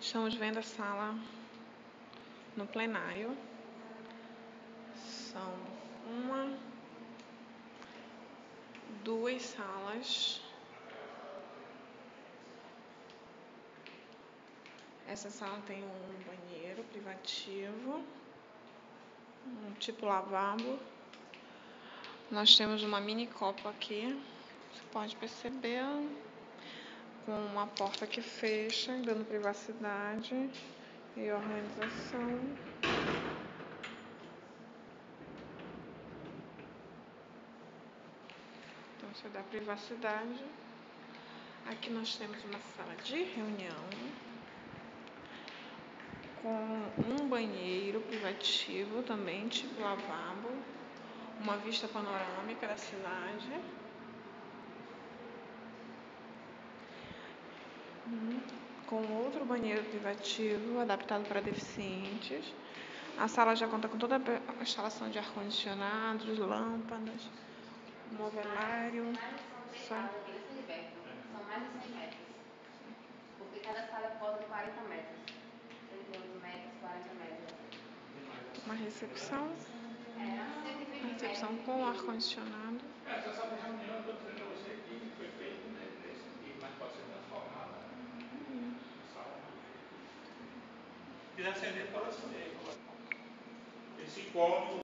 Estamos vendo a sala no plenário. São duas salas. Essa sala tem um banheiro privativo, um tipo lavabo. Nós temos uma mini copa aqui, você pode perceber, com uma porta que fecha, dando privacidade e organização. Então, isso dá privacidade. Aqui nós temos uma sala de reunião com um banheiro privativo também, tipo lavabo, uma vista panorâmica da cidade. Com outro banheiro privativo adaptado para deficientes. A sala já conta com toda a instalação de ar-condicionado, lâmpadas, mobiliário. São mais de 100 metros. Porque cada sala pode 40 metros. 38 metros, 40 metros. Uma recepção. Uma Recepção com ar-condicionado. Essa sala de reunião, eu estou dizendo a você que foi feito nesse sentido, mas pode ser transformada em sala de... Se quiser acender, pode acender. Esse cômodo